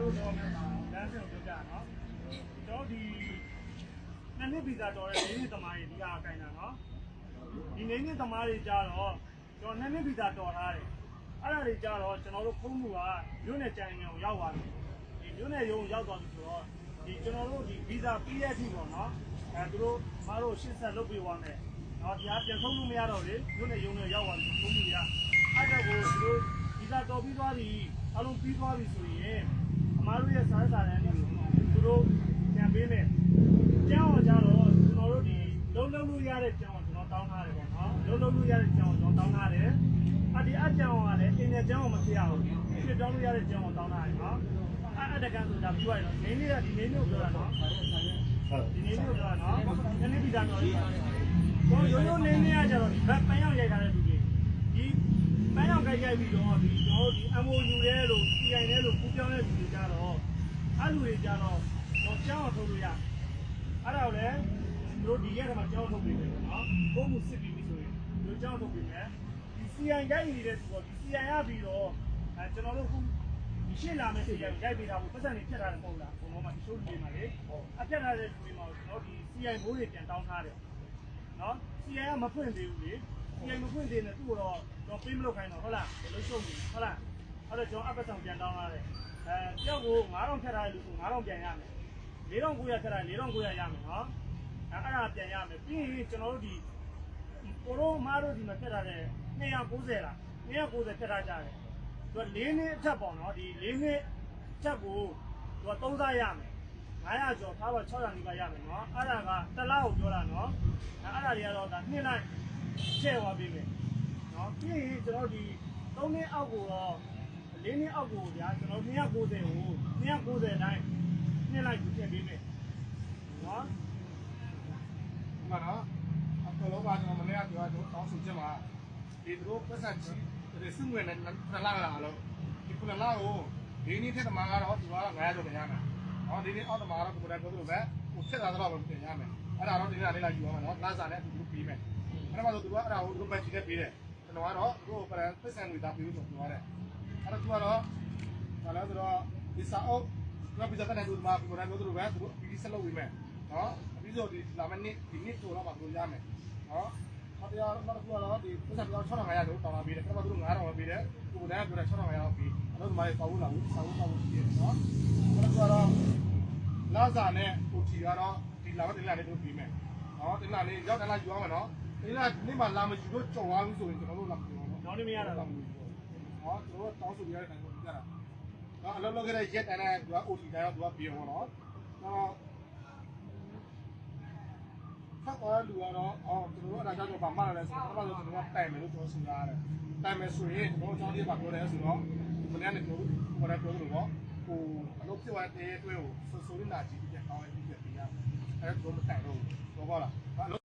တို့တော့လမ်းစဉ်ကိုပြောပြနော်ကျွန်တော်ဒီနှစ်ဗီဇာတော်တဲ့နေနေသမားတွေဒီကအကိုင်တာနော်ဒီနေနေသမားတွေကြတော့ကျွန်တော်နှစ်ဗီဇာတော်ထားတယ်အဲ့ဒါတွေကြတော့ကျွန်တော်တို့ဖုန်းမှုကမြို့နယ်ကြိုင်ရုံရောက်သွားပြီဒီမြို့နယ်ရုံရောက်သွားပြီဆိုတော့ဒီကျွန်တော်တို့ဒီဗီဇာပြီးတဲ့အထိပေါ့နော်သူတို့မတို့ရှင်းဆက်လုပ်ပေးသွားမယ်နော်ဒီအပြန်ဆုံးလို့မရတော့လေမြို့နယ်ရုံနဲ့ရောက်သွားပြီဖုန်းမှုကအဲ့ဒါကိုသူတို့ဗီဇာတော်ပြီးသွားပြီအလုံးပြီးသွားပြီဆိုရင်အမားတို့ရဲ့စာစာတန်းတွေကိုသူတို့ပြန်ပေးမယ်ကျောင်းကြတော့ကျွန်တော်တို့ဒီလုံးလုံးလို့ရတဲ့ကျောင်းကိုကျွန်တော်တောင်းထားတယ်ပေါ့နော်လုံးလုံးလို့ရတဲ့ကျောင်းကိုကျွန်တော်တောင်းထားတယ်ဒီအကျောင်းကလည်းအင်းနဲ့ကျောင်းကိုမဖြစ်ရဘူးဖြစ်ပြောင်းလို့ရတဲ့ကျောင်းကိုတောင်းထားတယ်နော်အဲ့ဒါကဆိုတာပြောရတော့နေနေကဒီနေနေကိုပြောတာနော်ဒီနေနေကိုပြောတာနော်နည်းနည်းပြီးသားတော့ဒီရိုးရိုးနေနေကကြတော့ဒီဘက်ပန်းရောက်ရိုက်ထားတဲ့လူတွေဒီပန်းရောက်ကြိုက်ပြီးတော့ဒီကျွန်တော်ဒီ MOU ရဲလို့ CI ရဲလို့ပူပြောင်းတဲ့လူတွေကြတော့အဲ့လူတွေကြတော့တော့ကျောင်းထုတ်လို့ရအဲ့ဒါကိုလည်းတို့ဒီရက်ထဲမှာကျောင်းထုတ်ပြီးတယ်နော်ပုံမှုစစ်ပြီးဆိုရင်တို့ကျောင်းထုတ်ပြီးမယ်ဒီ CI ရိုက်နေတဲ့သူတော့ဒီ CI ရပြီးတော့ကျွန်တော်တို့ခုဒီရှင်းလာမယ့် CI ရိုက်ပေးတာကိုပတ်စံနေဖြတ်ထားတယ်မဟုတ်လားဘုံတော့မှဒီ show တွေမှာလေအဖြတ်ထားတဲ့လူတွေမှာကျွန်တော်ဒီ CI ဘိုးတွေပြန်တောင်းထားတယ်နော် CI ကမဖွင့်သေးဘူးလေ CI မဖွင့်သေးနဲ့သူ့တော့ကျွန်တော်ပေးမလုပ်ခိုင်းတော့ဟုတ်လားလုံးရှုံပြီဟုတ်လားအဲ့တော့ကျွန်တော်အပတ်ဆောင်ပြန်တောင်းထားတယ်ကြောက်ကို9000ဖြတ်ထားတဲ့လူဆို9000ပြန်ရမယ်4900ဖြတ်ထား4900ရမယ်နော်အဲ့ဒါပြန်ရမယ်ပြီးရင်ကျွန်တော်တို့ဒီကိုရိုမားတို့ဒီမှာဖြတ်ထားတဲ့290လား290ဖြတ်ထားကြတယ်သူက4နှစ်အထက်ပေါ့နော်ဒီ4နှစ်အထက်ကိုသူက3စားရမယ်900ကျော်ထားပါ600နီးပါးရမယ်နော်အဲ့ဒါကတစ်လားကိုပြောတာနော်အဲ့ဒါတွေကတော့ဒါနှစ်လိုက်ချဲ့သွားပြီမယ်နော်ပြီးရင်ကျွန်တော်ဒီ3နှစ်အောက်ကိုတော့4နှစ်အောက်ကိုဗျာကျွန်တော်290ကို290တိုင်းနှစ်လိုက်ကိုပြင်ပေးမယ်နော်ဒီမှာနော်အကလောပါကျွန်တော်မနေ့ကပြောတော့တောင်းဆိုချက်မှာဒီတို့ပတ်စံကြီးဒီစုငွေနဲ့9လလာလို့ဒီ9လကိုဒီနေ့ထက်တမာကတော့ဒီကတော့900ကျော်ပြန်ရမယ်။ဟောဒီနေ့အောက်တမာကတော့ကိုယ်တိုင်ပြောသလိုပဲဟိုဆက်တာတော့ပြန်ရမယ်။အဲ့ဒါတော့ဒီနေ့လေးလာယူအောင်နော်။လာစားနဲ့သူတို့ပြီးမယ်။အဲ့ဒါမှဆိုသူကအဲ့ဒါကိုသူတို့ပဲချီနဲ့ပြီးတယ်။ကျွန်တော်ကတော့သူတို့ပတ်စံငွေသားပြီးလို့ပြောရတယ်။အဲ့တော့သူကတော့ဘာလဲဆိုတော့ဒီစာအုပ်သူကပြီးတဲ့နေ့သူမှာကိုယ်တိုင်ပြောသလိုပဲသူတို့ပြီးဆက်လုပ်ပြီးမယ်။နော်။ပြီးတော့ဒီလာမနေ့ဒီနေ့တော့မှသူတို့ရမယ်။နော်။ဟုတ်တယ်တော့ကတော့ဒီပတ်စံပြောင်း6500လို့တောင်းလာပြီးတယ်။အဲ့တော့သူတို့9000ပဲပြီးတယ်။ကိုယ်တိုင်ပြော6500လောက်ပြီး။အဲ့တော့ဒီမှာပေါဘူးလာဘူးစာအုပ်ပေါဘူးရှိတယ်နော်။အဲ့တော့လာစာနဲ့ကိုတီကတော့ဒီလာမတင်လာလေးတို့ပြီးမယ်။နော်တင်လာလေးရောက်တယ်လာယူအောင်မယ်နော်။တင်လာနေ့မှလာမယူလို့ကြော်သွားပြီဆိုရင်ကျွန်တော်တို့လာမယူအောင်နော်။တော့နေမရတော့ဘူး။ဟောကျွန်တော်တောင်းဆိုရတဲ့တိုင်ကိုပြတာ။နော်အလုပ်လုပ်ခဲ့တဲ့ရက်တန်းနဲ့သူက OT တိုင်းတော့သူကပြီးအောင်နော်။နော်ဖတ်သွားလူကတော့အော်ကျွန်တော်တို့အတားကြောင့်ဘာမှလည်းဆိုတော့ကျွန်တော်တို့တိုင်မယ်လို့ပြောဆိုရတယ်။တိုင်မယ်ဆိုရင်ကျွန်တော်အကြောင်းလေးပါပြောတယ်ဆိုတော့ဒီနေ့ကနေပြောဟိုလည်းပြောလို့ပေါ့ဟိုအလုပ်ဖြစ်သွားတဲ့အတွဲကိုဆိုဆိုရင်းလာကြည့်ပြကောင်းရင်ပြပြရမယ်။အဲ့ဒါတော့မတိုင်တော့ဘူး။ဟုတ်ပါလား။